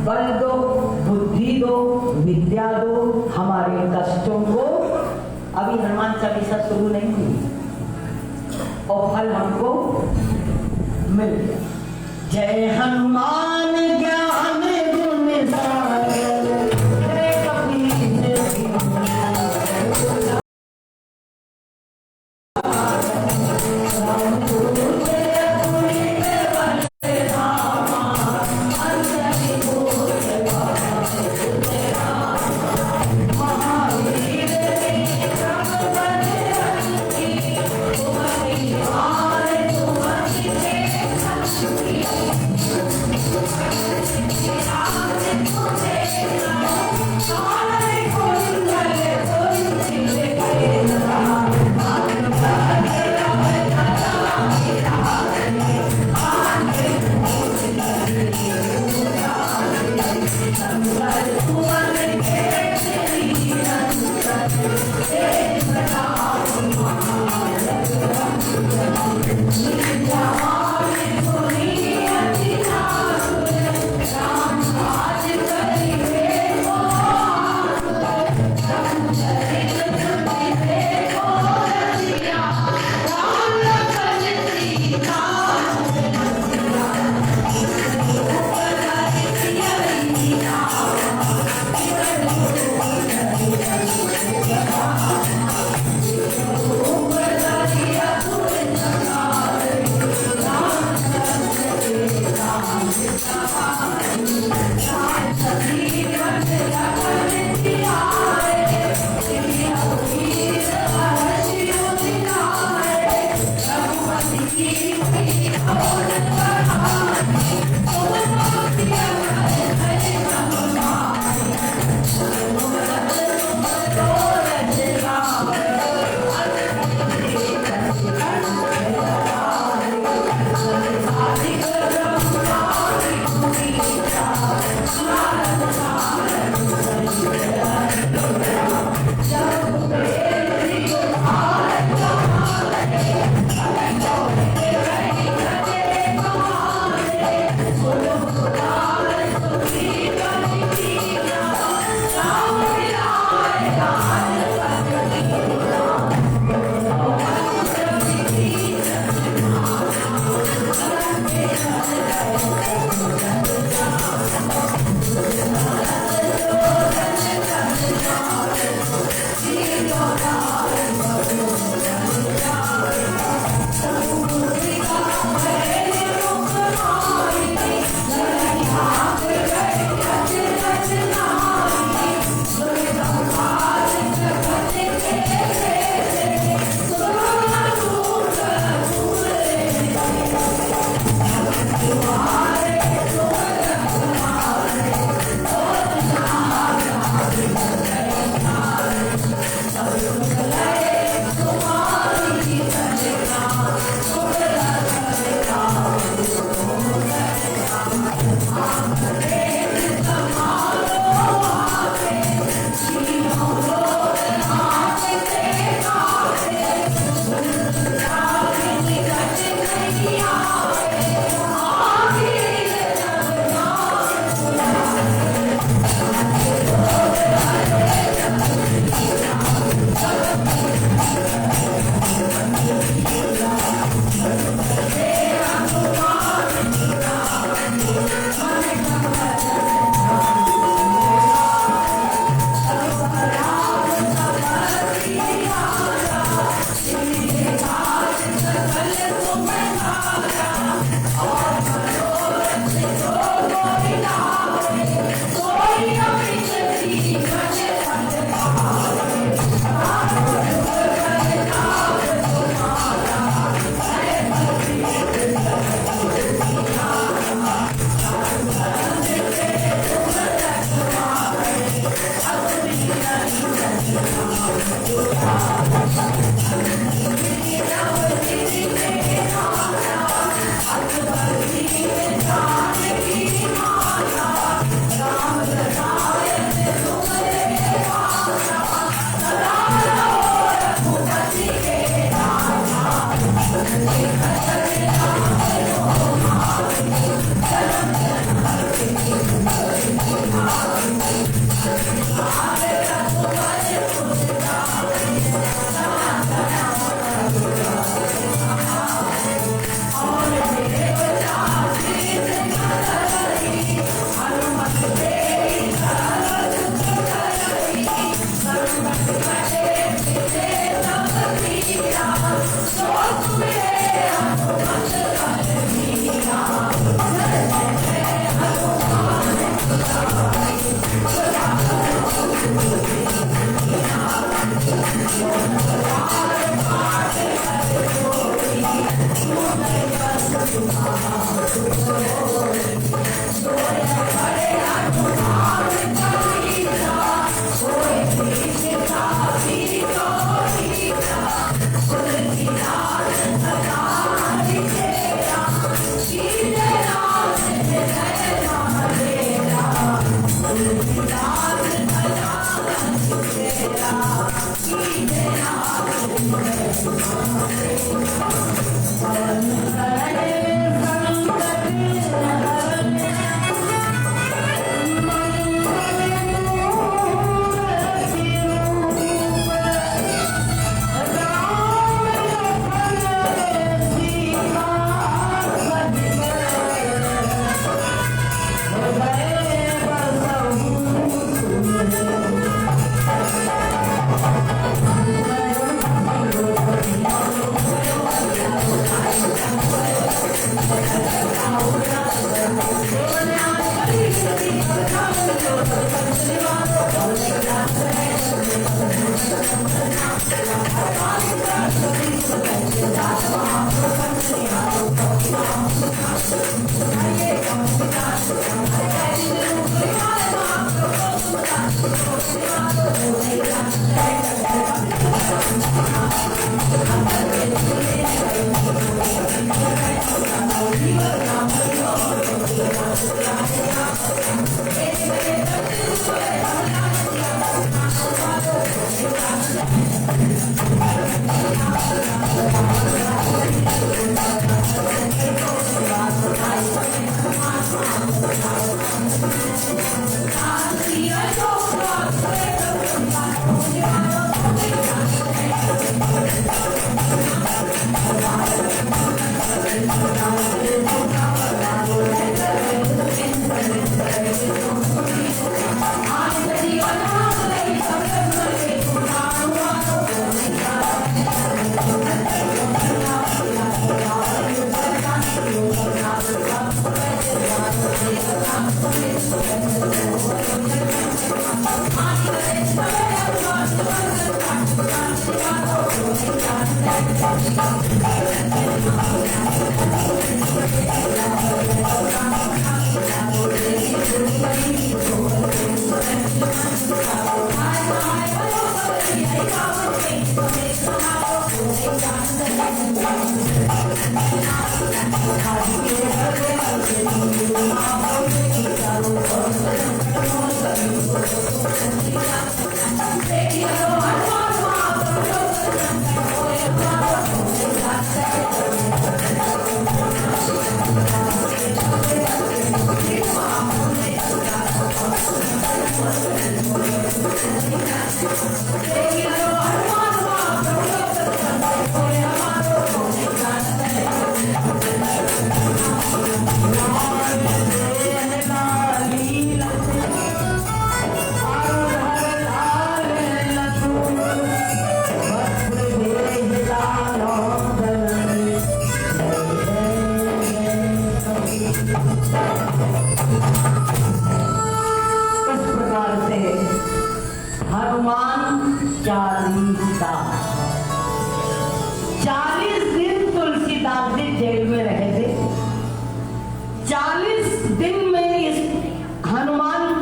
बल दो, बुद्धि दो, विद्या दो, हमारे कष्टों को। अभी हनुमान चालीसा शुरू नहीं हुई और फल हमको मिल गया। जय हनुमान ज्ञान गुण सागर, जय कपीस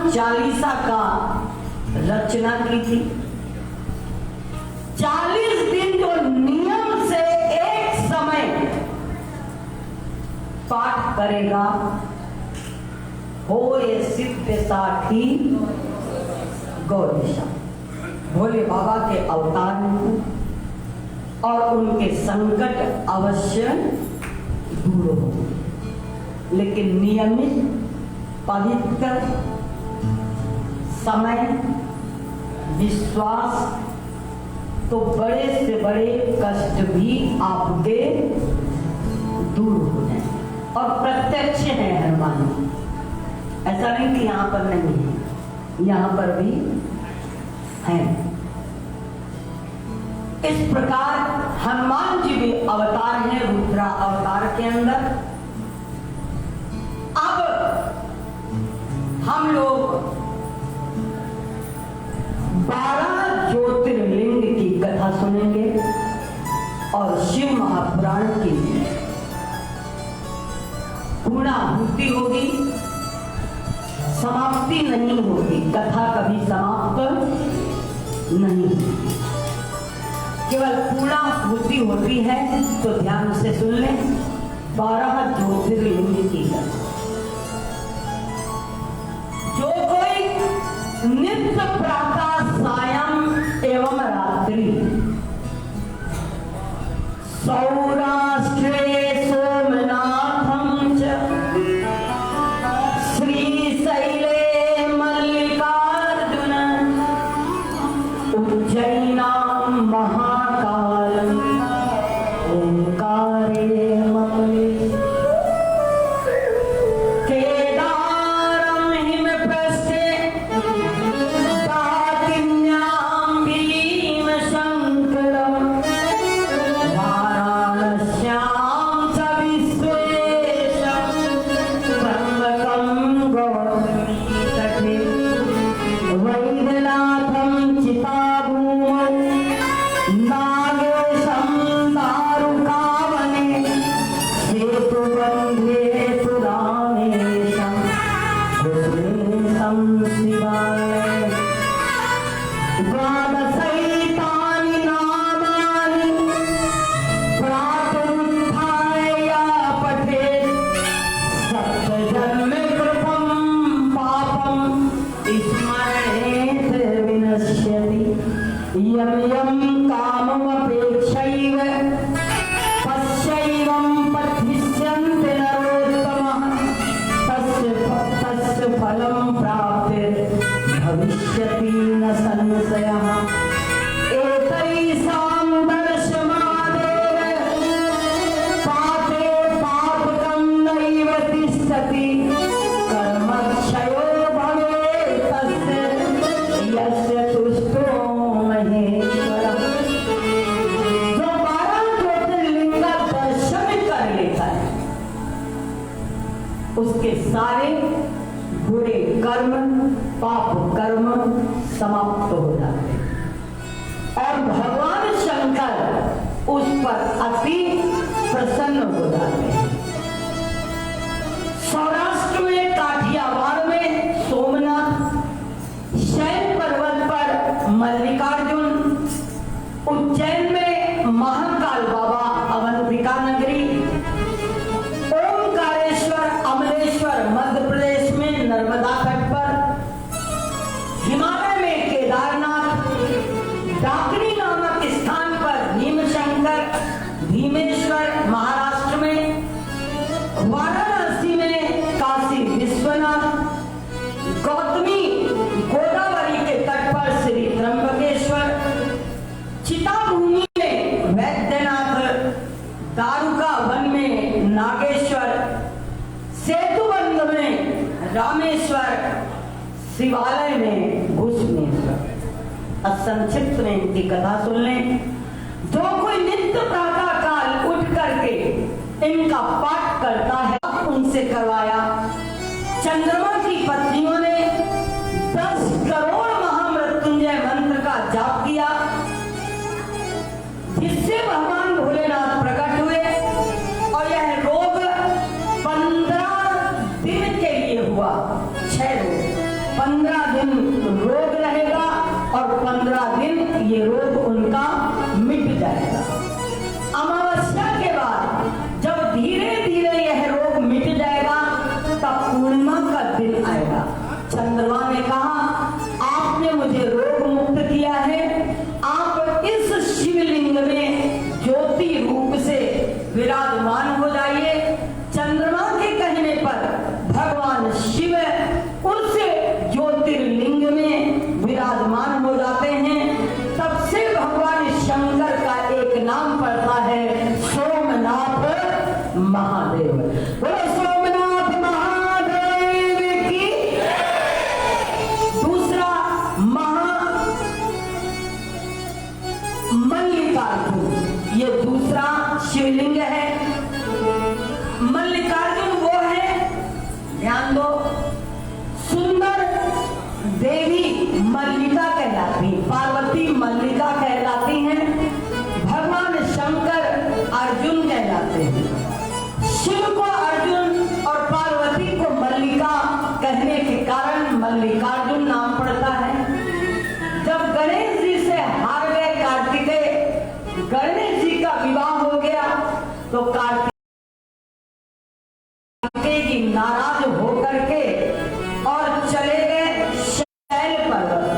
चालीसा का रचना की थी। 40 दिन जो नियम से एक समय पाठ करेगा हो ये सिद्ध साठी गौरीशा, भोले बाबा के अवतार और उनके संकट अवश्य दूर हो, लेकिन नियमित पवित्र समय विश्वास तो बड़े से बड़े कष्ट भी आपके दूर हो जाए। और प्रत्यक्ष है हनुमान जी, ऐसा नहीं कि यहाँ पर नहीं है, यहाँ पर भी है। इस प्रकार हनुमान जी भी अवतार हैं रुद्रा अवतार के अंदर। अब हम लोग 12 ज्योतिर्लिंग की कथा सुनेंगे और शिव महापुराण की पूर्णाहुति होगी। समाप्ति नहीं होगी, कथा कभी समाप्त नहीं, केवल पूर्णाहुति होती है। तो ध्यान से सुन लें 12 ज्योतिर्लिंग की कथा। जो कोई नित्य प्रातः सायं एवं रात्रि सौराष्ट्रे सोमनाथं च श्रीशैले मल्लिकार्जुन उज्जैनां महाकालम् ओंकारे ममले केदारं हिमप्रस्थे दाकिन्यां भीमशङ्करम् वाराणस्यां च विश्वेशं त्र्यम्बकं गौतमीतटे वैद्यनाथं चिताभूमौ नागेशं दारुकावने सेतुबन्धे पुराणेशं कुसुमेशं शिवालये द्वादशैतानि नामानि प्रातरुत्थाय या पठेत् सप्तजन्मकृतं पापं स्मरेत् विनश्यति यं यं काममपेक्षैव पश्यैवं पठिष्यन्ति नरोत्तमः तस्य फलं प्राप्तिर्भविष्यति न संशयः एतैषां दर्शनादेव पापे पापकं नैव तिष्ठति कर्मक्षयो भवेत् तस्य यस्य तुष्टो महेश्वरः जो 12 ज्योतिर्लिंग का दर्शन कर लेता है उसके सारे बुरे कर्म पाप कर्म समाप्त हो जाते हैं और भगवान शंकर उस पर अति प्रसन्न हो जाते हैं। सौराष्ट्र में काठियावाड़ में सोमनाथ, शैल पर्वत पर मल्लिकार्जुन, उज्जैन में महाकाल बाबा अवंतिका नगरी, ओमकारेश्वर अमलेश्वर मध्य प्रदेश में नर्मदा तट पर, हिमालय में केदारनाथ, डाकनी नामक स्थान पर भीमशंकर भीमेश्वर महाराष्ट्र में, वाराणसी में काशी विश्वनाथ, गौतमी गोदावरी के तट पर श्री त्र्यंबकेश्वर, चिताभूमि में वैद्यनाथ, दारुका वन में नागेश्वर, सेतुबंध में रामेश्वर, शिवालय में घुसमेश्वर। अब संक्षिप्त में इनकी कथा सुन लें। जो कोई नित्य प्रातः काल उठ करके इनका पाठ करता है उनसे करवाया। चंद्रमा की पत्नियों ने 10 करोड़ महामृत्युंजय मंत्र का जाप किया जिससे भगवान भोलेनाथ प्रकट हुए और यह रोग 15 दिन के लिए हुआ। 6 रोग 15 दिन रोग रहेगा और 15 दिन ये रोग उनका मिट जाएगा। अमावस्या के बाद जब धीरे धीरे यह रोग मिट जाएगा तब पूर्णिमा का दिन आएगा। चंद्रमा ने कहा आपने मुझे रोग मुक्त किया है, आप इस शिवलिंग में ज्योति रूप से विराजमान हो जाइए। चंद्रमा के कहने पर भगवान शिव उस ज्योतिर्लिंग में विराजमान हो जाते हैं। तब से भगवान शंकर का एक नाम पड़ता है सोमनाथ महादेव। बोलो सोमनाथ महादेव की। दूसरा मल्लिकार्जुन, ये दूसरा शिवलिंग है। मल्लिकार्जुन वो है, ध्यान दो, सुंदर देवी मल्लिका कहलाती, पार्वती मल्लिका कहलाती हैं, भगवान शंकर अर्जुन कहलाते हैं। शिव को अर्जुन और पार्वती को मल्लिका कहने के कारण मल्लिकार्जुन नाम पड़ता है। जब गणेश जी से हार गए कार्तिकेय, गणेश जी का विवाह हो गया तो कार्तिकेय जी नाराज होकर के और चले गए शैल पर्वत।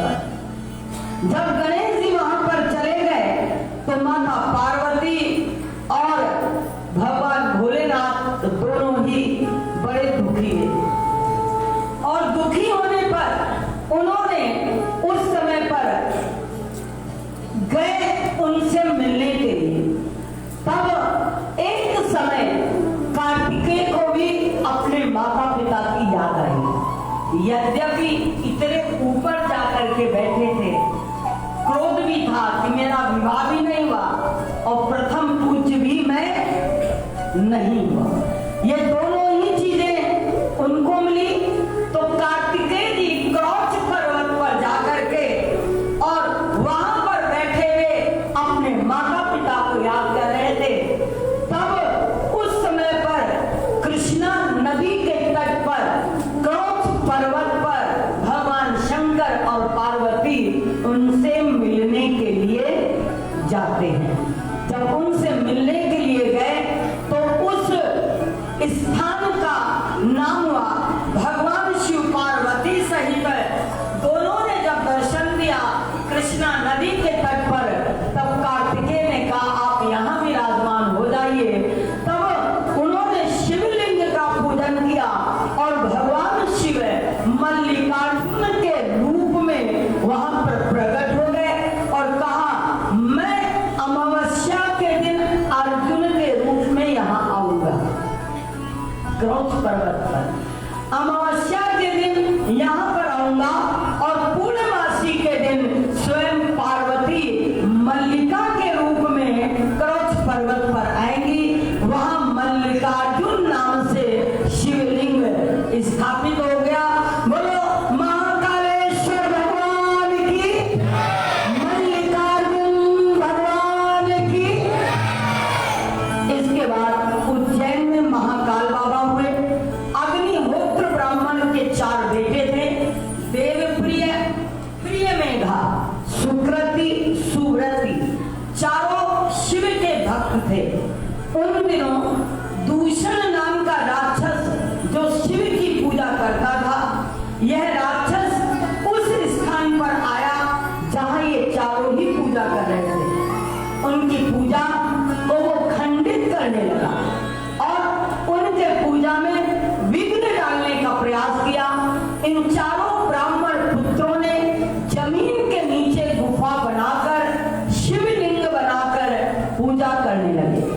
यद्यपि इतने ऊपर जाकर के बैठे थे, क्रोध भी था कि मेरा विवाह भी नहीं हुआ और प्रथम पूज्य भी मैं नहीं हुआ। ये दोनों ही चीजें उनको मिली। तो कार्तिकेय जी क्रौच पर्वत पर जाकर के और वहां पर बैठे हुए अपने माता पिता को याद कर रहे थे। तब उस समय पर कृष्णा नदी के तट पर क्रौच पर्वत पर भगवान शंकर और पार्वती उनसे मिलने के लिए जाते हैं। जब उनसे मिलने के लिए गए तो उस स्थान का नाम हुआ भगवान शिव पार्वती सहित दोनों ने जब दर्शन दिया कृष्णा नदी के तट पर, तब कार्तिकेय ने कहा आप यहाँ विराजमान हो जाइए। तब उन्होंने शिवलिंग का पूजन किया और भगवान शिव मल्लिकार्जुन के रूप में वहां पर प्रकट हो गए और कहा मैं अमावस्या के दिन अर्जुन के रूप में यहाँ आऊंगा। क्रौच पर्वत पर अमावस्या के दिन यहाँ पर आऊंगा और पूर्णमासी के दिन स्वयं पार्वती मल्लिका के रूप में क्रौच पर्वत पर आएंगी। वहां मल्लिकार्जुन नाम से शिवलिंग स्थापित हो गया। बोलो महाकालेश्वर भगवान की, मल्लिकार्जुन भगवान की। इसके बाद उज्जैन में महाकाल बाबा हुए। अग्निहोत्र ब्राह्मण के 4 बेटे थे, देवप्रिय, प्रियमेधा, सुकृति, सुव्रति। चारों शिव के भक्त थे। उन दिनों दूषण नाम का राक्षस जो शिव की पूजा करता था, यह राक्षस उस स्थान पर आया जहां ये चारों ही पूजा कर रहे थे। उनकी पूजा को वो खंडित करने लगा और उनके पूजा में विघ्न डालने का प्रयास किया। इन चारों ब्राह्मण पुत्रों ने जमीन के नीचे गुफा बनाकर शिवलिंग बनाकर पूजा करने लगे।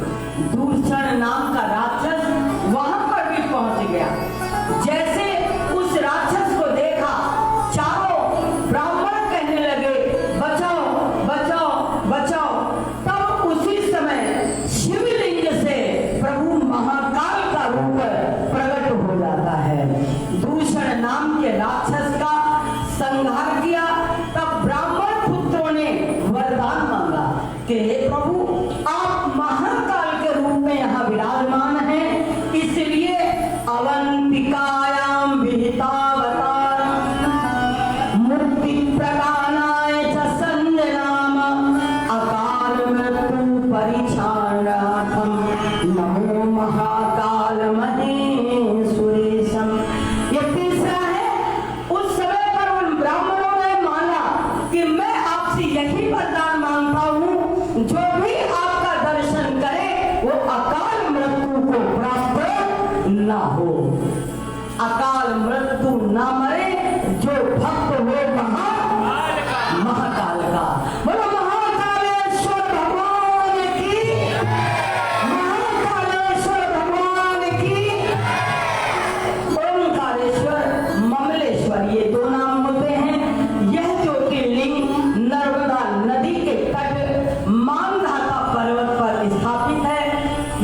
दूषण नाम का राक्षस वहां पर भी पहुंच गया। जैसे उस राक्षस को देखा, चारों ब्राह्मण कहने लगे बचाओ बचाओ बचाओ। तब उसी समय शिवलिंग से प्रभु महाकाल का रूप प्रकट हो जाता है। दूषण नाम के राक्षस का संहार किया। तब ब्राह्मण पुत्रों ने वरदान मांगा कि हे प्रभु आप महाकाल के रूप में यहाँ विराजमान हैं, इसलिए अवंतिकायाम विहितावतारम मुक्ति प्रदानाय च संजनाम अकाल मृत्यु परिचारणार्थम नमो महाकाल महेश्वरेशम। ये तीसरा है। उस समय पर उन ब्राह्मणों ने माना कि मैं आपसे यही वरदान मांगता हूँ, जो भी आपका दर्शन करे वो अकाल मृत्यु को प्राप्त न हो। अकाल मृत्यु न मरे जो भक्त हो महाकाल का। बोलो महाकालेश्वर भगवान की, महाकालेश्वर भगवान की। ओंकारेश्वर, ममलेश्वर ये 2 नाम होते हैं। यह ज्योतिर्लिंग नर्मदा नदी के तट मानधाता पर्वत पर स्थापित है।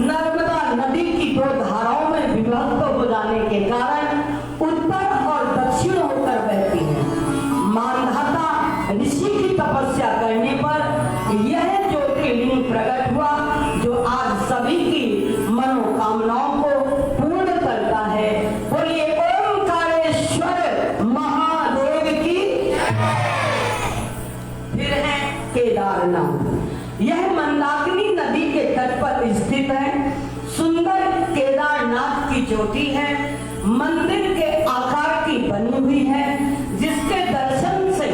नर्मदा नदी की 2 धाराओं में विभक्त हो जाने के कारण उत्तर और दक्षिण होकर बहती है। मानधाता ऋषि की तपस्या करने पर यह ज्योतिर्लिंग प्रकट हुआ, जो आज सभी की मनोकामनाओं को पूर्ण करता है। बोलिए ओंकारेश्वर महादेव की। फिर है केदारनाथ। यह मंदाकिनी नदी के तट पर स्थित है। सुंदर केदारनाथ की चोटी है, मंदिर के आकार की बनी हुई है, जिसके दर्शन से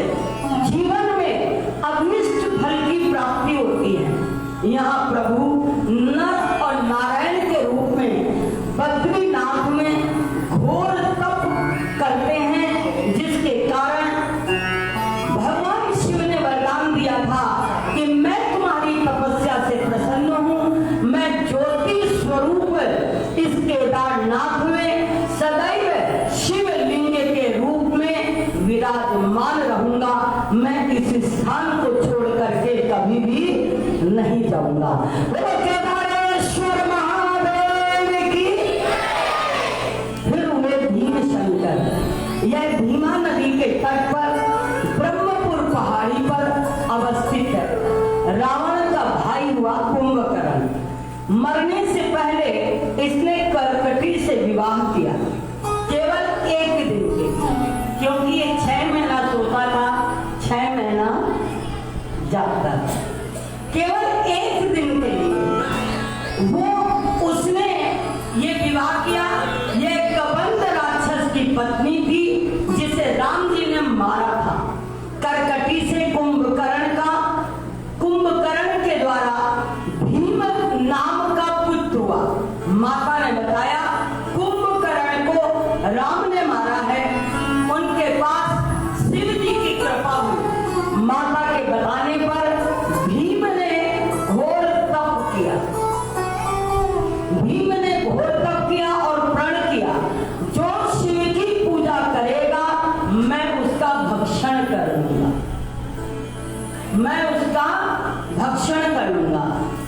जीवन में अभीष्ट फल की प्राप्ति होती है। यहाँ प्रभु नर और नारायण के रूप में बद्रीनाथ में घोर तप करते हैं, जिसके कारण भगवान शिव ने वरदान दिया था कि मैं तुम्हारी तपस्या से प्रसन्न हूँ। मैं ज्योति स्वरूप इस केदारनाथ में सदैव शिवलिंग के रूप विराजमान रहूंगा, मैं इस स्थान को छोड़ करके कभी भी नहीं जाऊंगा। बोलो केदारेश्वर महादेव की। फिर हुए भीम शंकर। यह भीमा नदी के तट पर ब्रह्मपुर पहाड़ी पर अवस्थित है। रावण का भाई हुआ कुंभकर्ण। मरने से पहले इसने कर्कटी से विवाह किया, केवल एक दिन के, क्योंकि ये 6 महीना सोता था, 6 महीना जागता था। केवल एक दिन के लिए वो उसने ये विवाह किया। ये कबंध राक्षस की पत्नी थी जिसे राम जी ने मारा था। कर्कटी से कुंभकर्ण के द्वारा भीम नाम का पुत्र हुआ। माता ने बताया कुंभकर्ण को राम ने मारा है, उनके पास शिव जी की कृपा हुई। माता के बताने पर भीम ने घोर तप किया। भीम ने घोर तप किया और प्रण किया, जो शिव की पूजा करेगा मैं उसका भक्षण करूंगा, मैं उसका भक्षण करूंगा।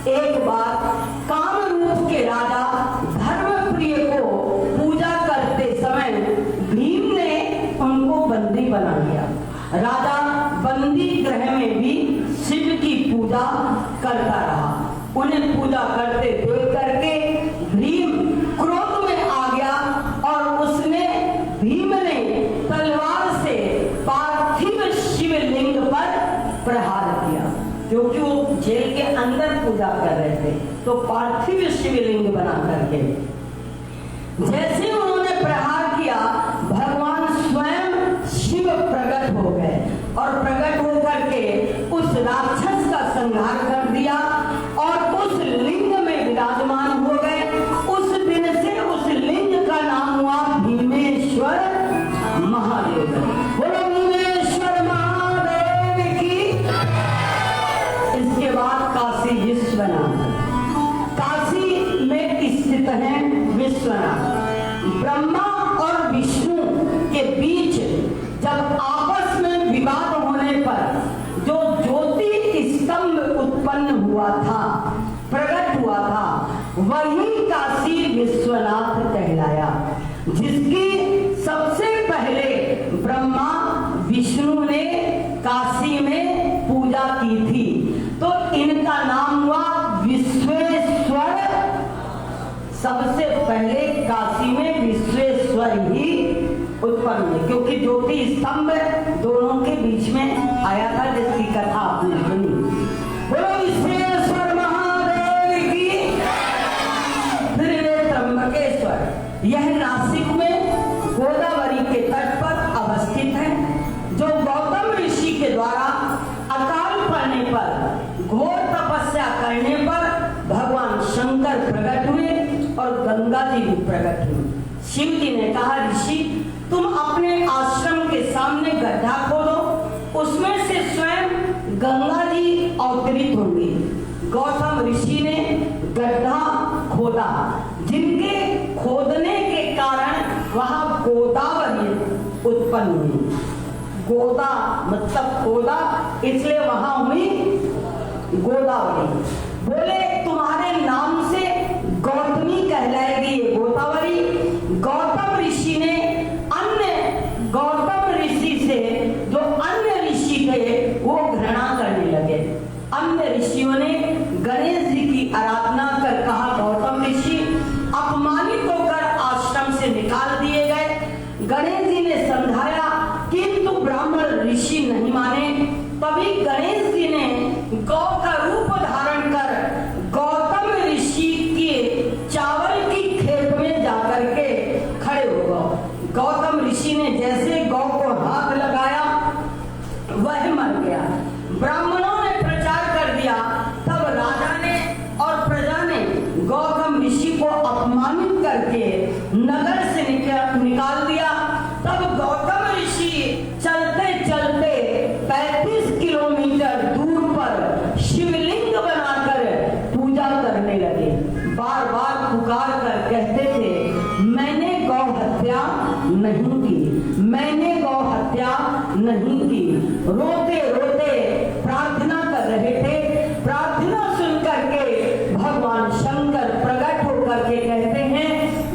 एक बार कामरूप के राजा धर्मप्रिय को पूजा करते समय भीम ने उनको बंदी बना लिया। राजा बंदी गृह में भी शिव की पूजा करता रहा। उन्हें पूजा करते देख करके भीम क्रोध में आ गया और भीम ने तलवार से पार्थिव शिवलिंग पर प्रहार किया, क्योंकि वो जेल के अंदर पूजा कर रहे थे, तो पार्थिव शिवलिंग बना करके जैसे उन्होंने प्रहार किया, भगवान स्वयं शिव प्रकट हो गए और प्रकट होकर के उस राक्षस का संहार कर दिया और उस लिंग में विराजमान हो गए। उस दिन से उस लिंग का नाम हुआ भीमेश्वर महादेव। बोलो भीमेश्वर महादेव की। इसके बाद काशी विश्वनाथ, काशी में स्थित है विश्वनाथ। ब्रह्मा और विष्णु के बीच जब आपस में विवाद होने पर जो ज्योति स्तंभ उत्पन्न हुआ था, प्रकट हुआ था, वही काशी विश्वनाथ कहलाया, जिसकी सबसे पहले ब्रह्मा विष्णु ने काशी में पूजा की थी। तो इनका नाम हुआ विश्वेश्वर। सबसे पहले काशी में विश्वेश्वर ही उत्पन्न हुए, क्योंकि ज्योति स्तंभ दोनों के बीच में आया था, जिसकी कथा आपने सुनी। बोलो विश्वेश्वर महादेव की। फिर त्र्यंबकेश्वर, यह नासिक में गोदावरी के तट पर अवस्थित है, जो गौतम ऋषि के द्वारा अकाल पड़ने पर, घोर तपस्या करने पर भगवान शंकर प्रकट हुए और गंगा जी भी प्रकट हुई। शिव जी ने कहा, ऋषि तुम अपने आश्रम के सामने गड्ढा खोदो, उसमें से स्वयं गंगा जी अवतरित होंगी। गौतम ऋषि ने गड्ढा खोदा, जिनके खोदने के कारण वहां गोदावरी उत्पन्न हुई। गोदा मतलब खोदा, इसलिए वहां हुई गोदावरी। बोले तुम्हारे नाम से गौतमी कहलाएगी ये गोदावरी। गौतम ऋषि ने गौतम ऋषि से जो अन्य ऋषि थे वो घृणा करने लगे। अन्य ऋषियों ने गणेश जी की आराधना कर कहा, गौतम ऋषि अपमानित होकर आश्रम से निकाल दिए गए। गणेश जी ने समझाया, किंतु ब्राह्मण ऋषि नहीं माने। तभी गणेश जी ने गौ का रूप धारण कर गौतम ऋषि के चावल की खेत में जाकर के खड़े हो गए। गौतम ऋषि ने जैसे गौ को हाथ लगाया, वह मर गया। ब्राह्मणों ने प्रचार कर दिया, तब राजा ने और प्रजा ने गौतम ऋषि को अपमानित करके नगर से निकाल दिया। तब गौतम ऋषि चलते चलते 35 किलोमीटर दूर पर शिवलिंग बनाकर पूजा करने लगे। बार बार पुकार कर कहते थे, मैंने गौ हत्या नहीं की, मैंने गौ हत्या हत्या नहीं की। रोते रोते प्रार्थना कर रहे थे। प्रार्थना सुन करके भगवान शंकर प्रकट होकर के कहते हैं,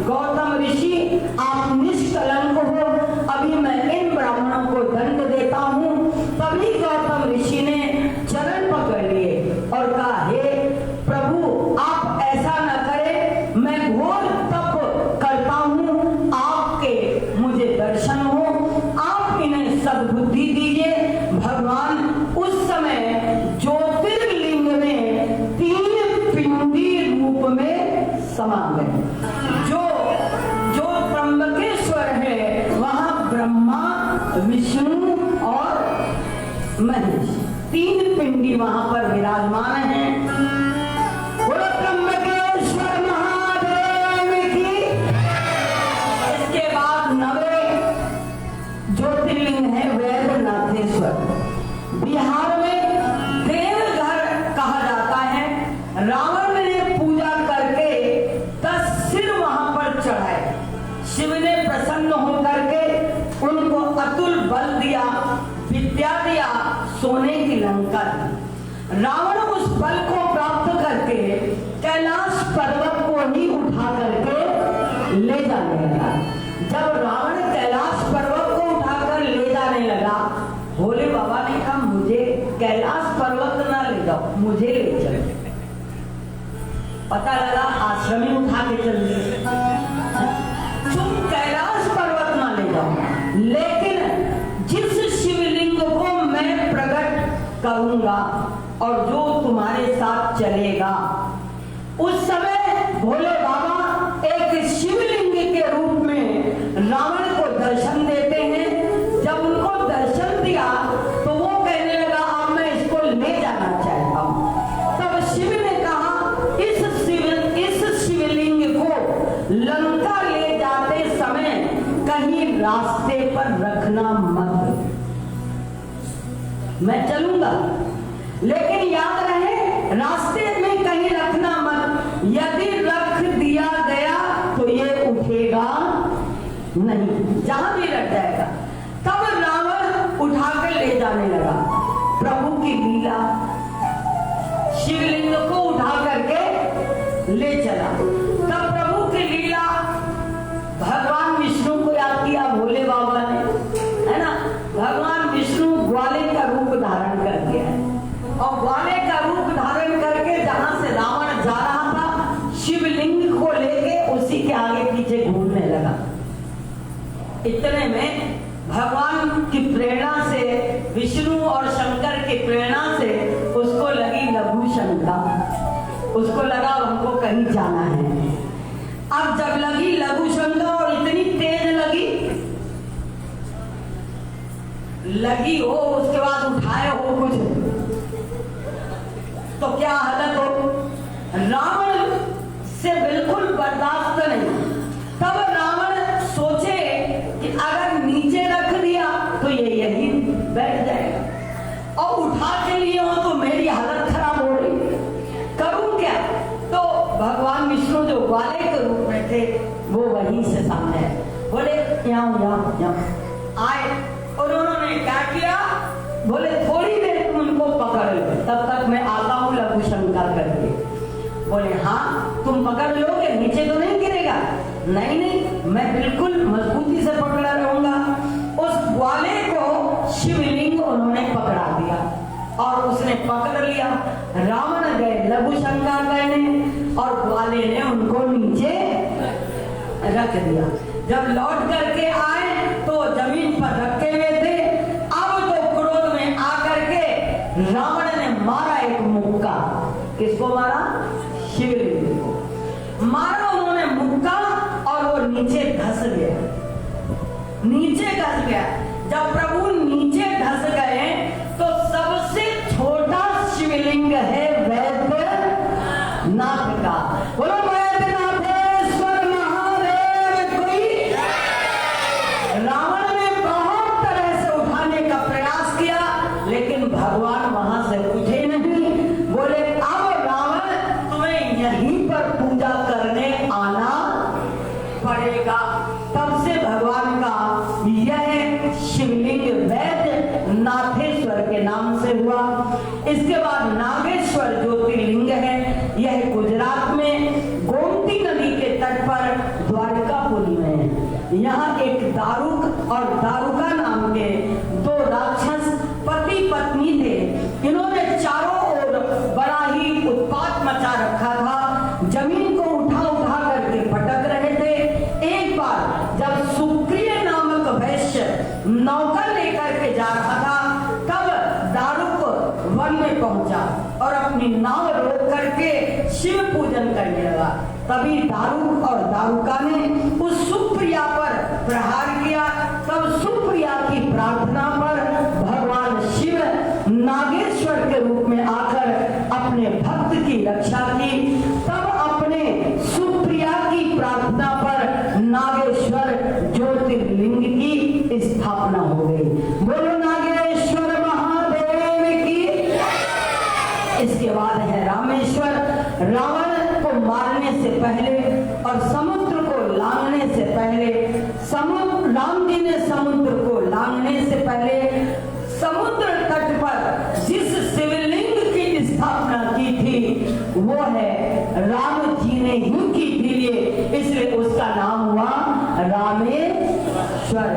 गौतम ऋषि आप निष्कलंक हो, अभी मैं इन ब्राह्मणों को दंड देता हूँ। तभी गौतम ऋषि ने चरण पकड़ लिए और कहा, हे प्रभु आप ऐसा न करें, मैं घोर तप करता हूँ, आपके मुझे दर्शन हो, आप इन्हें सद्बुद्धि दीजिए। भगवान उस समय ज्योतिर्लिंग में 3 पिंडी रूप में समा गए। जो त्र्यंबकेश्वर है वहां ब्रह्मा, विष्णु और महेश 3 पिंडी वहां पर विराजमान है। बोलो त्र्यंबकेश्वर महादेव की। इसके बाद 9 ज्योतिर्लिंग है वैद्यनाथेश्वर। बिहार में देवघर कहा जाता है। रावण ने पूजा करके 10 सिर वहां पर चढ़ाए। शिव ने प्रसन्न होकर के उनको अतुल बल दिया, विद्या दिया, सोने की लंका दी। रावण उस बल को प्राप्त करके कैलाश पर्वत को ही उठा करके ले जाने लगा। जब रावण कैलाश पर्वत को उठाकर ले जाने लगा, भोले बाबा ने कहा, मुझे कैलाश पर्वत ना ले जाओ, मुझे ले चलो। पता लगा आश्रम में उठा के चल दिए। तुम कैलाश पर्वत ना ले जाओ, लेकिन जिस शिवलिंग को मैं प्रकट करूंगा और जो तुम्हारे साथ चलेगा, उस समय भोले बाबा एक शिवलिंग के रूप में रावण को दर्शन देते हैं। जब उनको दर्शन दिया तो वो कहने लगा, अब मैं इसको ले जाना चाहता हूँ। तब शिव ने कहा, इस शिवलिंग को लंका ले जाते समय कहीं रास्ते पर रखना मत। मैं चलूंगा, लेकिन याद रहे रास्ते में कहीं रखना मत। यदि रख दिया गया तो ये उठेगा नहीं, जहां भी रख जाएगा। तब रावण उठाकर ले जाने लगा। प्रभु की लीला, शिवलिंग को उठा करके ले चला। तब प्रभु की लीला, भगवान विष्णु को याद किया भोले बाबा ने, है ना। भगवान विष्णु ग्वाले का रूप धारण कर दिया है और ग्वाले का रूप धारण करके जहां से रावण जा रहा था, शिवलिंग को लेके उसी के आगे पीछे घूमने लगा। इतने में भगवान की प्रेरणा से, विष्णु और शंकर की प्रेरणा से उसको लगी लघु शंका। उसको लगा हमको कहीं जाना है। अब जब लगी लघु शंका और इतनी तेज लगी हो, उसके बाद उठाए हो कुछ, तो क्या हालत हो। रावण से बिल्कुल बर्दाश्त नहीं। तब रावण सोचे कि अगर नीचे रख दिया तो ये यही बैठ जाएगा और उठा के लिए हो तो मेरी हालत खराब हो रही, करूं क्या। तो भगवान विष्णु जो ग्वाले के रूप में थे वो वहीं से सामने बोले, यहाँ आए और उन्होंने क्या किया, बोले थोड़ी देर तुम उनको पकड़ लो, तब तक मैं आता हूँ लघु शंका करके। बोले हाँ तुम पकड़ लोगे, नीचे तो नहीं गिरेगा। नहीं नहीं, मैं बिल्कुल मजबूती से पकड़ा रहूंगा। उस ग्वाले को शिवलिंग उन्होंने पकड़ा दिया और उसने पकड़ लिया। रावण गए लघु शंका करने और ग्वाले ने उनको नीचे रख दिया। जब लौट करके आए तो जमीन पर रखे हुए थे। अब तो क्रोध में आकर के रावण ने मारा एक मुक्का। किसको मारा? शिवलिंग को मारा उन्होंने मुक्का और वो नीचे धस गया, नीचे धस गया। जब प्रभु नीचे धस गए तो सबसे छोटा शिवलिंग है वैद्यनाथ का। बोलो वैद्यनाथेश्वर महादेव की। रावण ने बहुत तरह से उठाने का प्रयास किया लेकिन भगवान वहां से उठे नहीं। बोले अब रावण तुम्हें यहीं पर पूजा करने आना पड़ेगा। तब से भगवान का यह इसके बाद नागेश्वर ज्योतिर्लिंग है। यह गुजरात में गोमती नदी के तट पर द्वारकापुरी में है। यहाँ एक दारुक और दारुका नाम के दो राक्षस पति पत्नी थे। इन्होंने चारों ओर बड़ा ही उत्पात मचा रखा था, जमीन को उठा उठा करके पटक रहे थे। एक बार जब सुप्रिय नामक वैश्य नौका लेकर के जा रहा था, तब दारुक वन में पहुंचा और अपनी नाव रोक करके शिव पूजन करने लगा। तभी दारुक और दारुका ने उस सुप्रिया पर प्रहार किया। तब सुप्रिया की प्रार्थना पर भगवान शिव नागेश्वर के रूप में आकर अपने भक्त की रक्षा की। तब अपने सुप्रिया की प्रार्थना पर नागेश्वर ज्योतिर्लिंग की स्थापना हो गई। बोलो नागेश्वर महादेव की। इसके बाद है रामेश्वर। रावण को मारने से पहले और समुद्र को लांघने से पहले, राम जी ने समुद्र को लांघने से पहले समुद्र तट पर जिस शिवलिंग की स्थापना की थी वो है राम जी ने ही की थी, इसलिए उसका नाम हुआ रामेश्वर।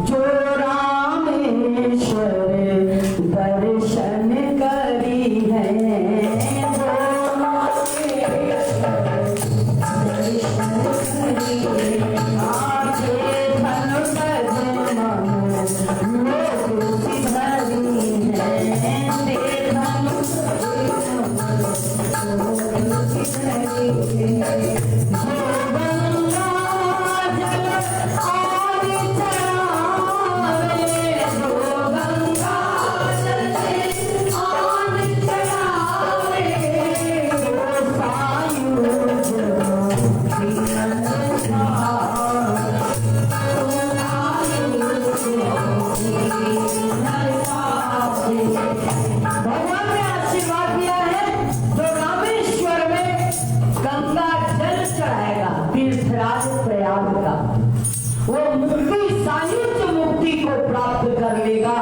जो रामेश्वर दर्शन करी है, वो मुक्ति सायुज्य मुक्ति को प्राप्त कर लेगा।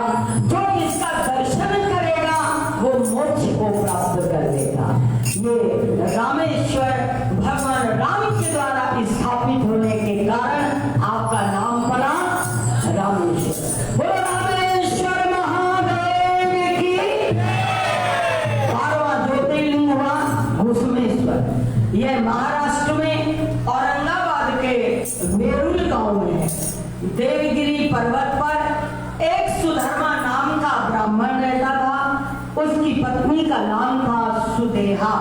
जो इसका दर्शन करेगा वो मोक्ष को प्राप्त कर लेगा। ये रामेश्वर भगवान राम के द्वारा स्थापित होने के कारण आपका नाम पड़ा रामेश्वर। बोलो रामेश्वर महादेव की। 12वां ज्योतिर्लिंग हुआ घुसमेश्वर। यह महाराष्ट्र में औरंगाबाद के वेरुल गांव में है। देवगिरी पर्वत पर एक सुधर्मा नाम का ब्राह्मण रहता था। उसकी पत्नी का नाम था सुदेहा।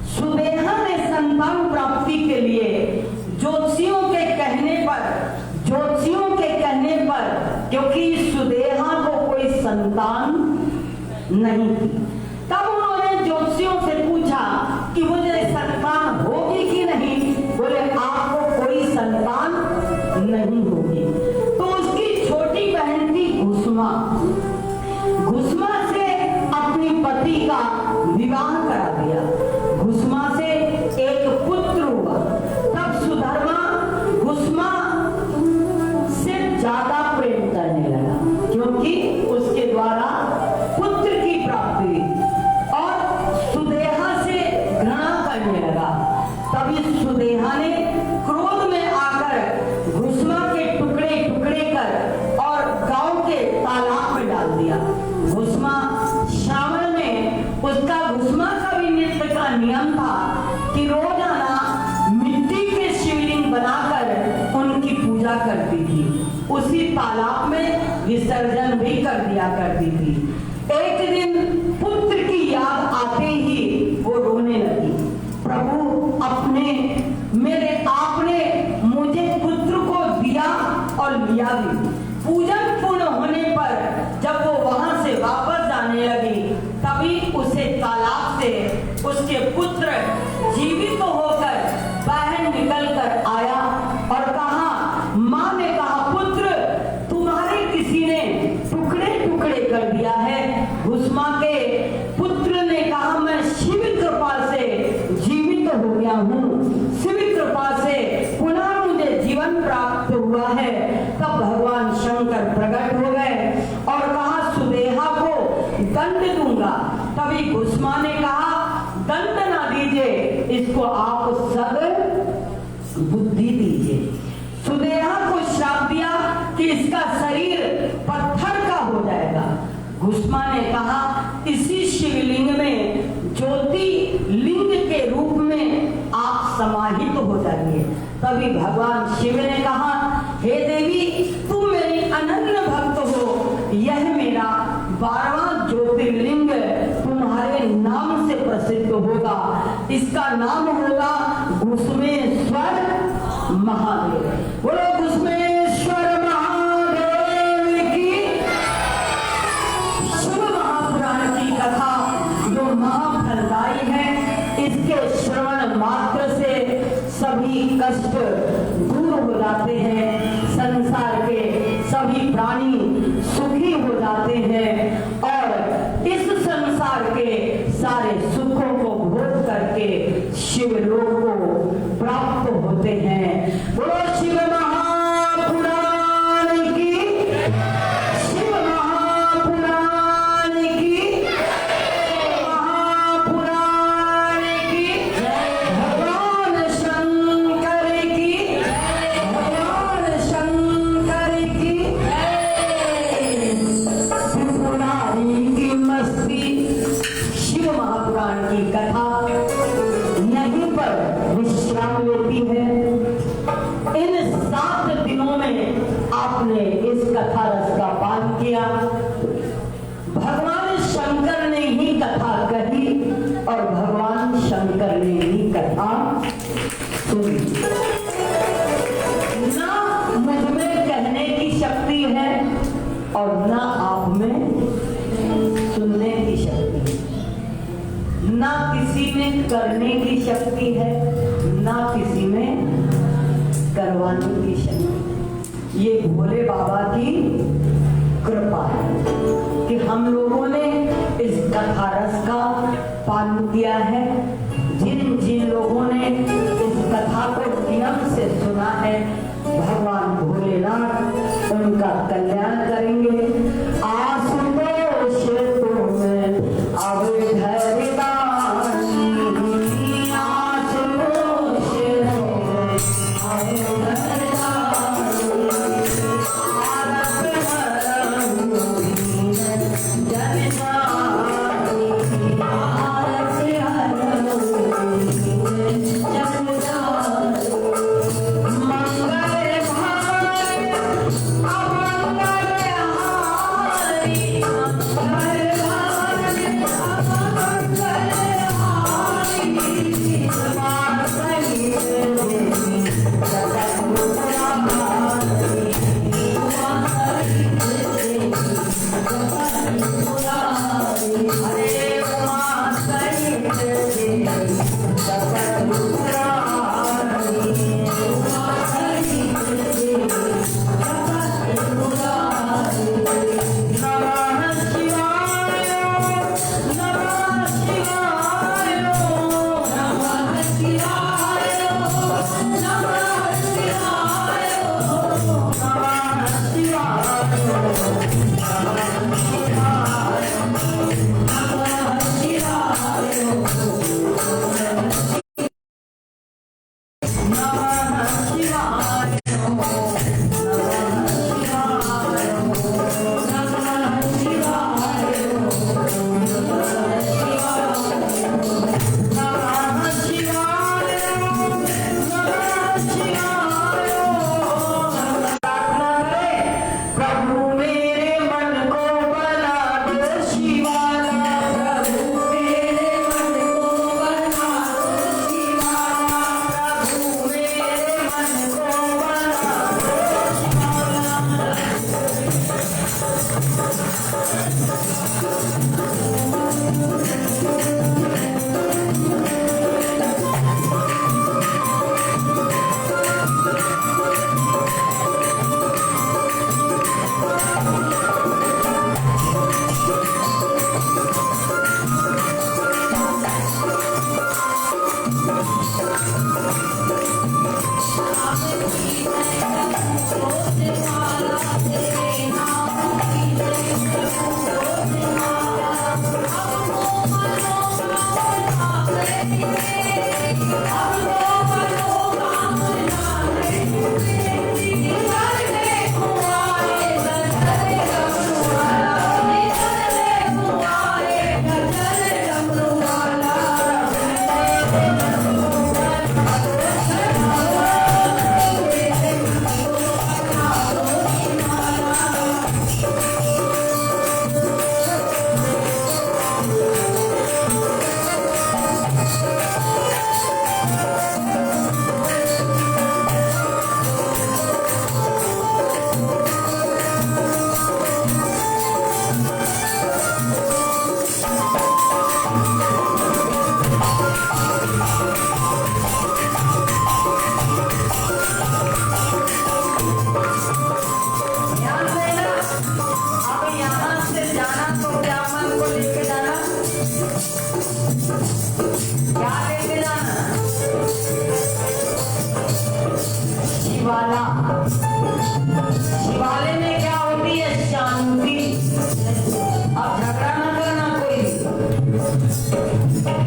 सुदेहा ने संतान प्राप्ति के लिए ज्योतिषियों के कहने पर, क्योंकि सुदेहा को कोई संतान नहीं थी, तब उन्होंने ज्योतिषियों से पूछा कि मुझे संतान होगी कि नहीं। बोले आपको कोई संतान नहीं होगी। तो उसकी छोटी बहन थी घुसमा। घुसमा से अपनी पति का विवाह करा दिया। घुसमा से एक पुत्र हुआ। तब सुधर्मा घुसमा से ज्यादा प्रेम करने लगा, क्योंकि उसके द्वारा पुत्र की प्राप्ति हुई और सुदेहा से घृणा करने लगा। तभी सुदेहा ने क्रोध में आकर घुसमा के टुकड़े टुकड़े कर और गांव के तालाब में डाल दिया। घुसमा श्रावण में उसका घुसमा का भी नृत्य का नियम था कि रोजाना मिट्टी के शिवलिंग बनाकर उनकी पूजा करती थी। उसी तालाब में विसर्जन भी कर दिया करती थी। एक दिन पुत्र की याद आते ही वो रोने लगी। प्रभु आपने मुझे पुत्र को दिया और लिया भी। पूजन पूर्ण होने पर जब वो वहां से वापस जाने लगी, तभी उसे तालाब से उसके पुत्र जीवित होकर बाहर निकल कर आया और कहा, माँ ने कहा, पुत्र तुम्हारे किसी ने टुकड़े टुकड़े कर दिया है। घुसमा के पुत्र ने कहा, मैं शिव कृपा से जीवित हो गया हूँ, शिव कृपा से पुनः मुझे जीवन प्राप्त हुआ है। तब भगवान शंकर प्रकट हो गए और कहा, सुदेहा को दंड दूंगा। तब तभी घुष्मा ने कहा दंड ना दीजिए, इसको आप सद बुद्धि दीजिए। सुदेहा को श्राप दिया कि इसका शरीर पत्थर का हो जाएगा। घुष्मा ने कहा इसी शिवलिंग में ज्योति लिंग के रूप में आप समाहित हो जाइए। तभी भगवान शिव ने कहा हे देवी, तुम मेरी अनन्य भक्त हो, यह मेरा 12वां ज्योतिर्लिंग तुम्हारे नाम से प्रसिद्ध होगा। इसका नाम होगा घुष्मेश्वर महादेव। बोलो घुष्मेश्वर महादेव की। शिव महापुराण की कथा जो महाफलदायी है, इसके श्रवण मात्र से सभी कष्ट दूर हो जाते हैं, संसार के सभी प्राणी सुखी हो जाते हैं और इस संसार के सारे सुखों को भोग करके शिवलोक को प्राप्त होते हैं। बोलो शिव महापुराण की, शिव महापुराण की, महापुराण की, भगवान शंकर की, भगवान शंकर की, त्रिपुरारी की मस्ती। शिव महापुराण की कथा यहीं पर विश्राम लेती है। इन 7 दिनों में आपने इस कथा रस का पान किया। भगवान शंकर ने ही कथा कही और भगवान शंकर ने ही कथा सुनी। ना मुझ में कहने की शक्ति है और ना आप में सुनने की शक्ति है, ना किसी में करने की शक्ति है, ना किसी में करवाने की शक्ति। ये भोले बाबा की कृपा है कि हम लोगों ने इस कथा रस का पान किया है। जिन जिन लोगों ने इस कथा को नियम से सुना है, भगवान भोलेनाथ उनका कल्याण करेंगे। आशुतोष तुम्हें अवधर दानी, आशुतोष अवधर दानी, आरत हरम जनदानी, आरत हरम जनदानी, मंगल भाई अमंगल हारी, मंगल भाई अमंगल हारी, समार सही देवी जगत पुरानी, हरे उमा सही देवी जगत पुरानी, उमा सही देवी जगत पुरानी। नमः शिवाय।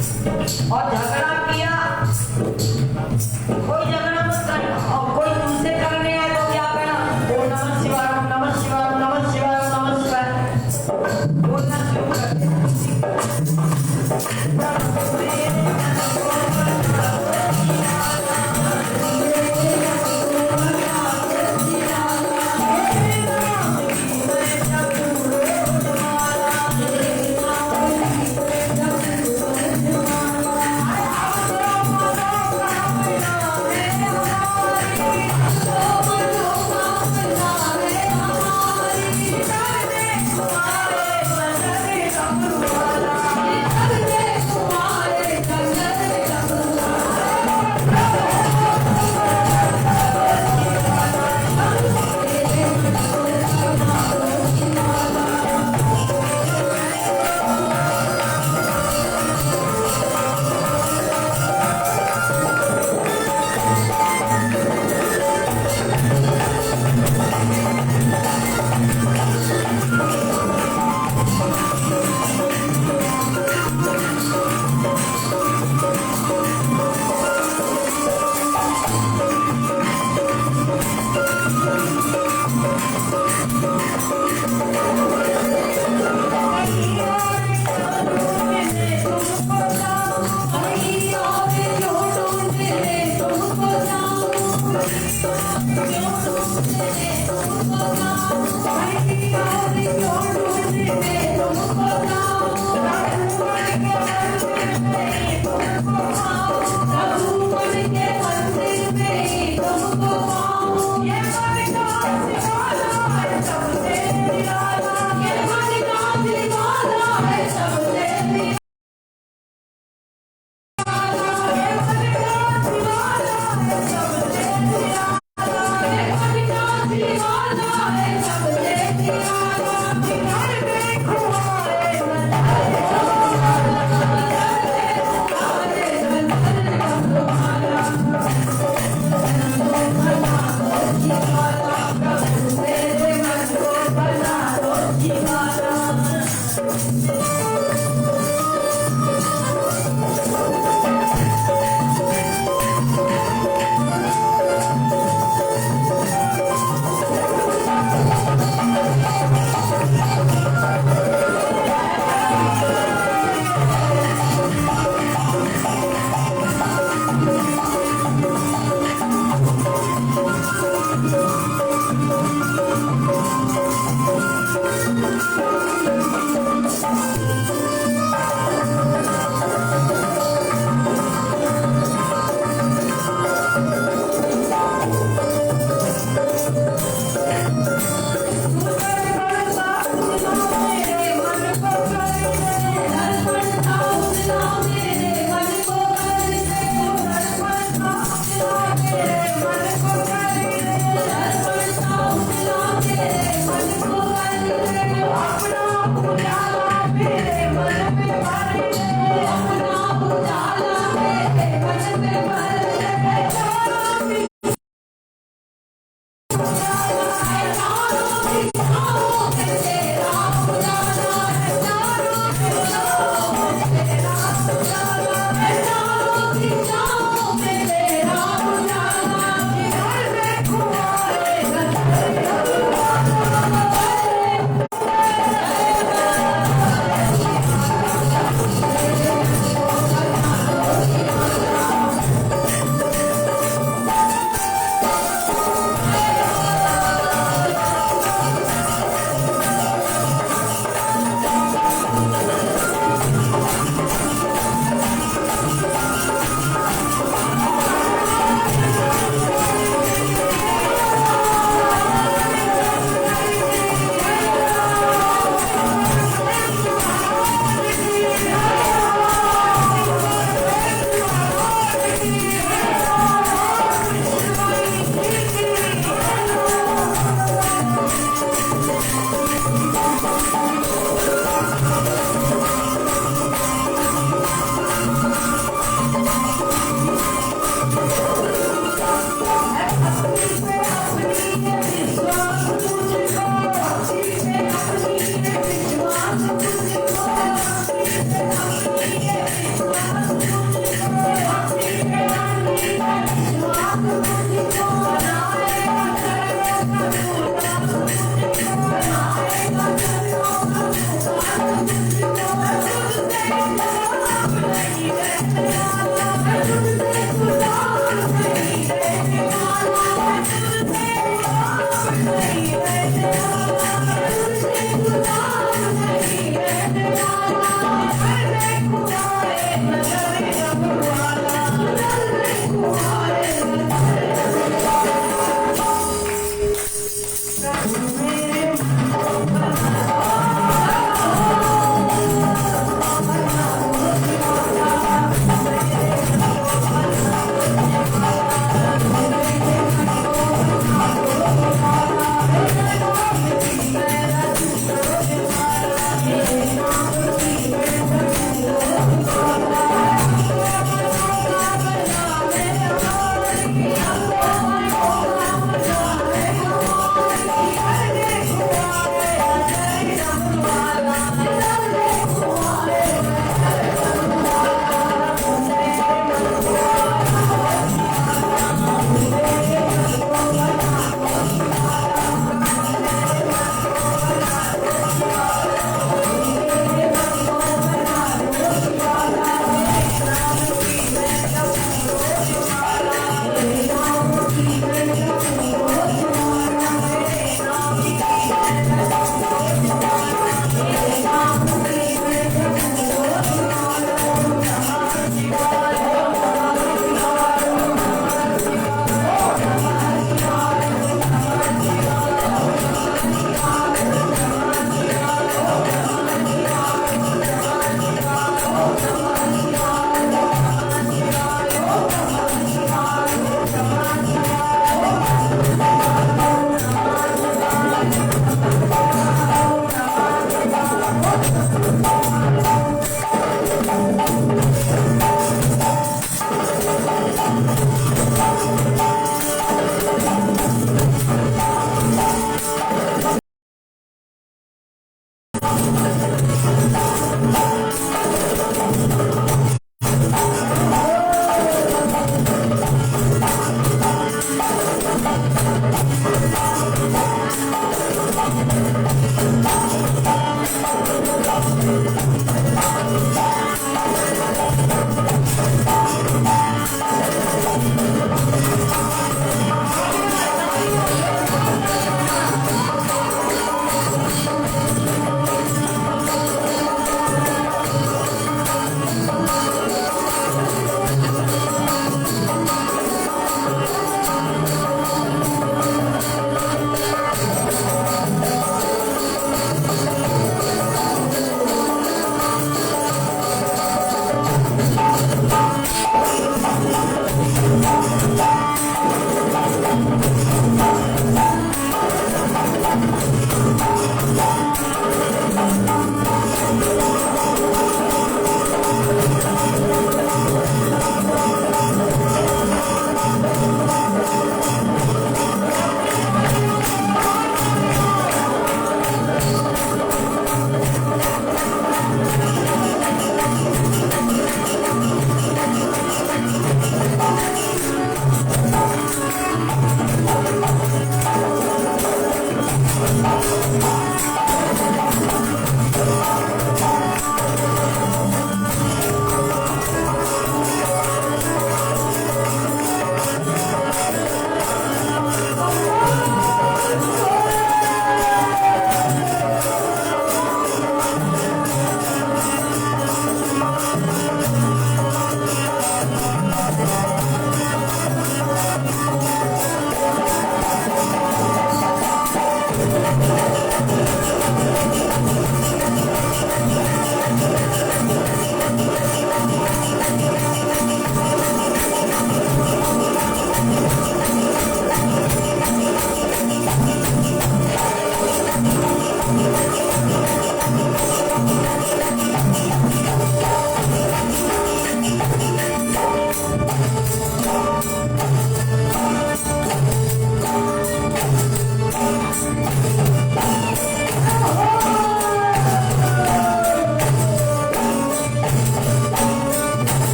और झगड़ा किया, कोई झगड़ा मत करना। और कोई तुमसे करने आए तो क्या करना? ओम नमः शिवाय, ओम नमः शिवाय, ओम नमः शिवाय, ओम नमः शिवाय बोलना शुरू कर देना।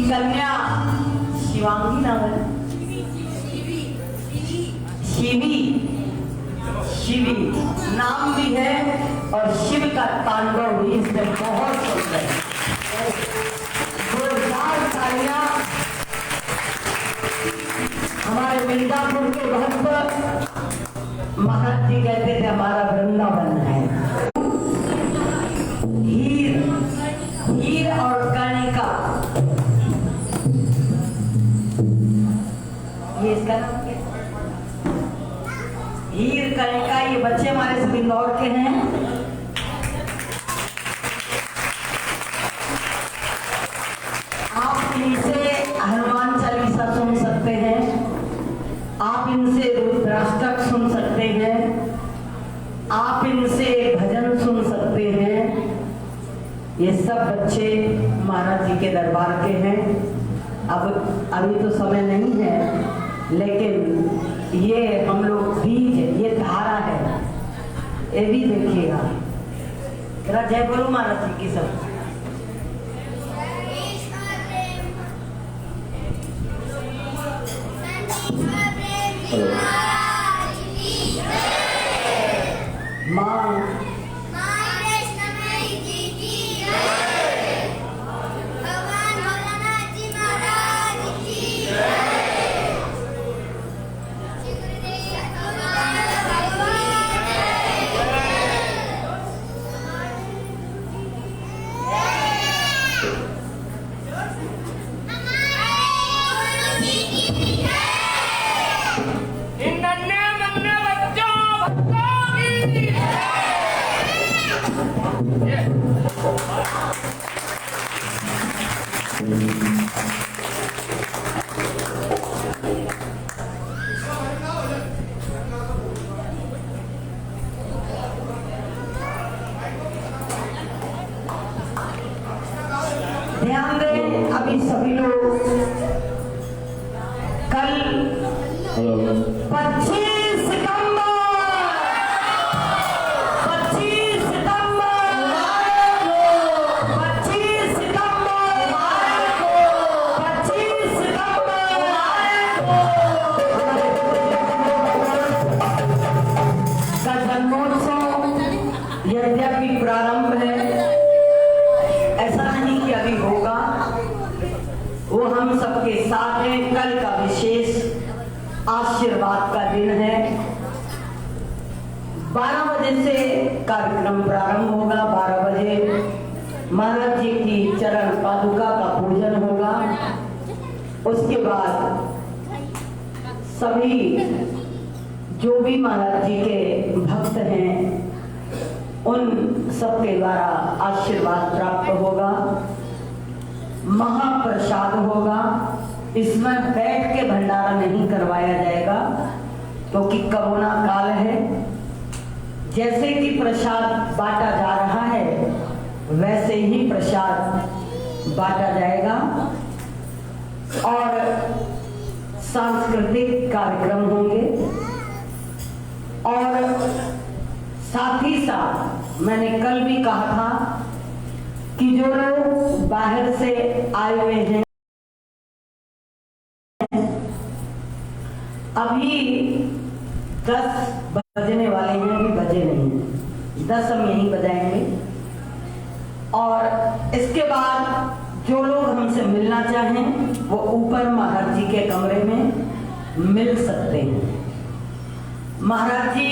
कन्या शिवांगी नाम है, शिवी नाम भी है और शिव का तांडव भी इसमें बहुत सुंदर है। जोरदार तालियां हमारे मिर्जापुर के भक्त महाराज जी कहते थे हमारा वृंदावन है। हीर और कणिका, ये इसका नाम क्या? हीर कणिका, ये बच्चे हमारे सब इंदौर के हैं। आप इनसे हनुमान चालीसा सुन सकते हैं, आप इनसे रुद्राष्टक सुन सकते हैं, आप इनसे भजन सुन सकते हैं। ये सब बच्चे महाराज जी के दरबार के हैं। अब अभी तो समय नहीं है, लेकिन ये हम लोग बीज, ये धारा है, ये भी देखिएगा। जरा जय बोलो महाराज जी की सब। माँ ध्यान दें, अभी सभी लोग कल 25 सितंबर 25 सितंबर 25 सितंबर 25 सितंबर का जन्मोत्सव यद्यपि प्रारंभ है, ऐसा नहीं कि अभी होगा, वो हम सबके साथ हैं। कल का विशेष आशीर्वाद का दिन है। 12 बजे से कार्यक्रम प्रारंभ होगा। 12 बजे महाराज जी की चरण पादुका का पूजन होगा। उसके बाद सभी जो भी महाराज जी के भक्त हैं उन सबके द्वारा आशीर्वाद प्राप्त होगा। महाप्रसाद होगा। इसमें बैठ के भंडारा नहीं करवाया जाएगा क्योंकि कोरोना काल है। जैसे कि प्रसाद बांटा जा रहा है वैसे ही प्रसाद बांटा जाएगा और सांस्कृतिक कार्यक्रम होंगे। और साथ ही साथ मैंने कल भी कहा था कि जो लोग बाहर से आए हुए हैं अभी 10 बजने वाले हैं, अभी बजे नहीं, 10 हम यहीं बजाएंगे। और इसके बाद जो लोग हमसे मिलना चाहें वो ऊपर महाराज जी के कमरे में मिल सकते हैं। महाराज जी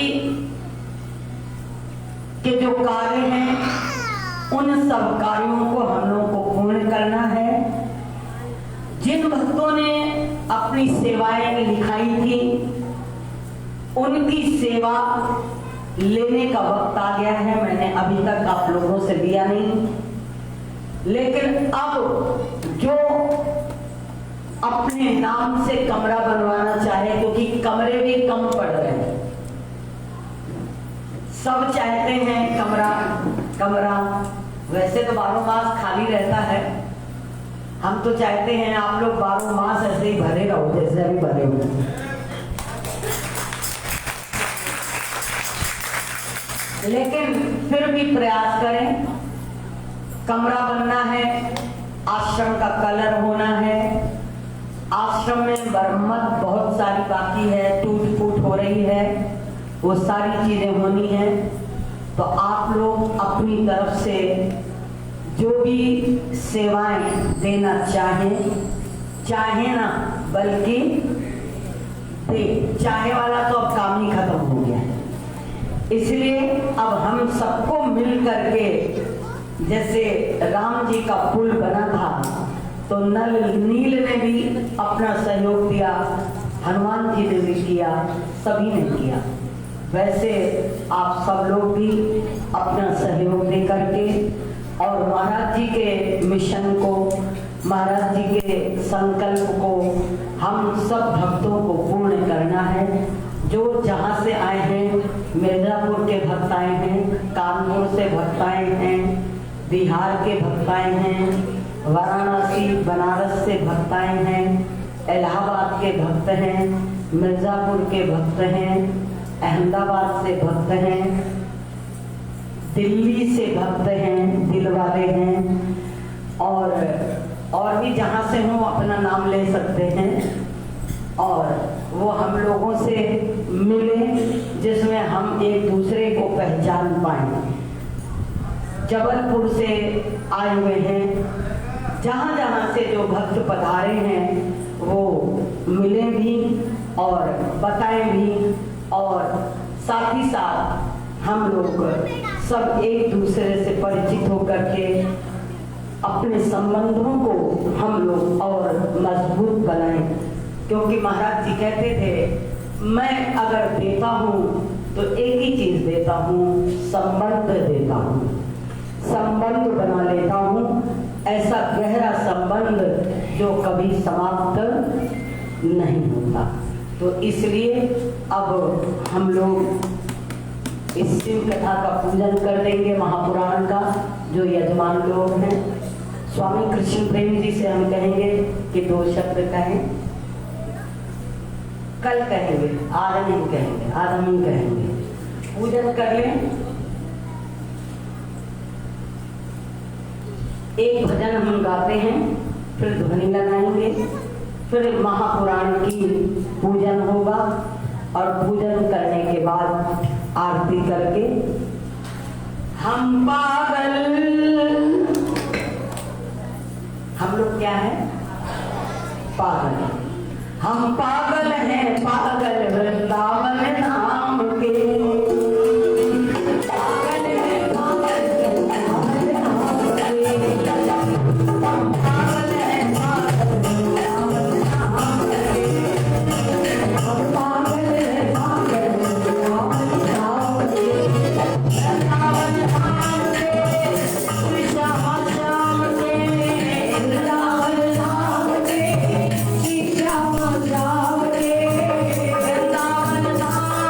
के जो कार्य हैं उन सब कार्यों को हम लोगों को पूर्ण करना है। जिन भक्तों ने अपनी सेवाएं लिखाई थी उनकी सेवा लेने का वक्त आ गया है। मैंने अभी तक आप लोगों से लिया नहीं, लेकिन अब जो अपने नाम से कमरा बनवाना चाहे, क्योंकि कमरे भी कम पड़ रहे हैं, सब चाहते हैं कमरा। वैसे तो 12 मास खाली रहता है, हम तो चाहते हैं आप लोग 12 मास ऐसे ही भरे रहो जैसे अभी भरे हो। लेकिन फिर भी प्रयास करें, कमरा बनना है, आश्रम का कलर होना है, आश्रम में मरम्मत बहुत सारी बाकी है, टूट फूट हो रही है, वो सारी चीजें होनी है। तो आप लोग अपनी तरफ से जो भी सेवाएं देना चाहे ना, बल्कि दे, चाहे वाला तो अब काम ही खत्म हो गया है। इसलिए अब हम सबको मिल करके, जैसे राम जी का पुल बना था तो नील ने भी अपना सहयोग दिया, हनुमान जी ने भी किया, सभी ने किया, वैसे आप सब लोग भी अपना सहयोग दे करके और महाराज जी के मिशन को, महाराज जी के संकल्प को हम सब भक्तों को पूर्ण करना है। जो जहाँ से आए हैं, मिर्जापुर के भक्त आए हैं, कानपुर से भक्त आए हैं, बिहार के भक्त आए हैं, वाराणसी बनारस से भक्त आए हैं, इलाहाबाद के भक्त हैं, मिर्जापुर के भक्त हैं, अहमदाबाद से भक्त हैं, दिल्ली से भक्त हैं, दिल वाले हैं, और भी जहाँ से हो अपना नाम ले सकते हैं। और वो हम लोगों से मिले जिसमें हम एक दूसरे को पहचान पाए। जबलपुर से आए हुए हैं, जहाँ जहाँ से जो भक्त पधारे हैं वो मिले भी और बताएं भी, और साथ ही साथ हम लोग सब एक दूसरे से परिचित होकर के अपने संबंधों को हम लोग और मजबूत बनाएं। क्योंकि महाराज जी कहते थे, मैं अगर देता हूँ तो एक ही चीज देता हूँ, संबंध देता हूँ, संबंध बना लेता हूँ, ऐसा गहरा संबंध जो कभी समाप्त नहीं होता। तो इसलिए अब हम लोग इस शिव कथा का पूजन कर देंगे, महापुराण का, जो यजमान लोग हैं। स्वामी कृष्ण प्रेमी जी से हम कहेंगे कि 2 शब्द कहें, कल कहेंगे, आज नहीं कहेंगे, आज हम ही कहेंगे। पूजन कर लें, एक भजन हम गाते हैं, फिर ध्वनि लगाएंगे, फिर महापुराण की पूजन होगा, और पूजन करने के बाद आरती करके हम लोग क्या है? पागल। हम पागल हैं, पागल वृंदावन धाम के, पागल हैं, पागल वृंदावन धाम के, हम पागल हैं, पागल वृंदावन धाम के, हम पागल हैं, पागल वृंदावन धाम के, वृंदावन धाम के, श्याम श्याम के, वृंदावन धाम के, श्याम श्याम के, वृंदावन धाम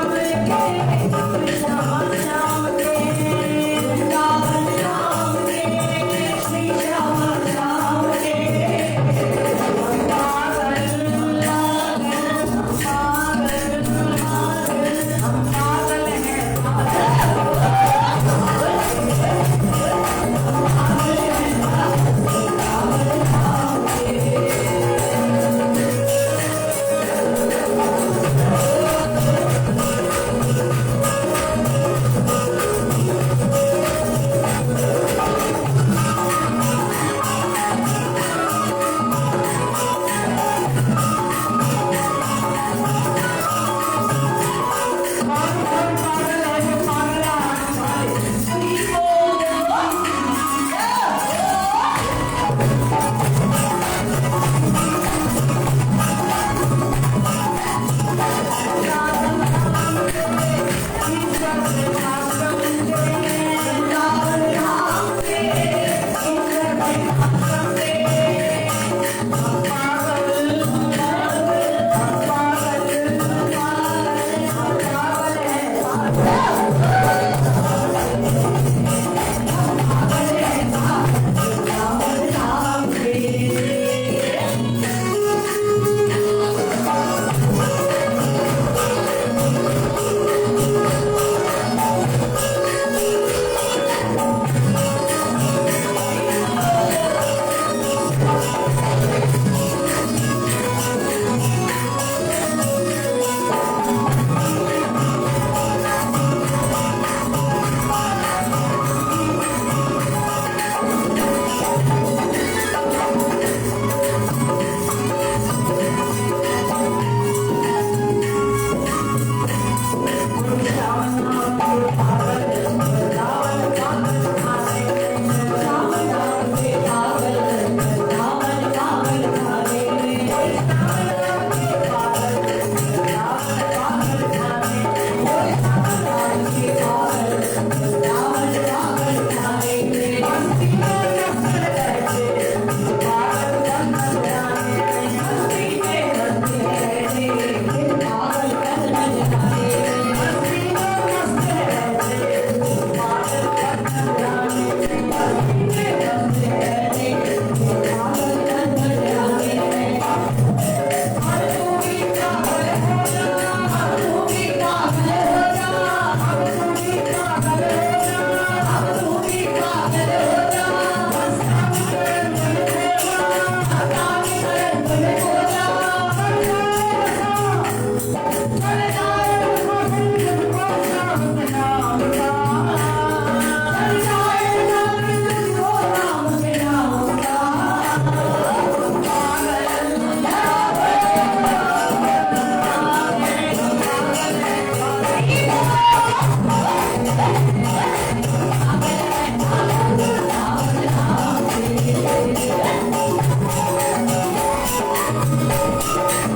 है।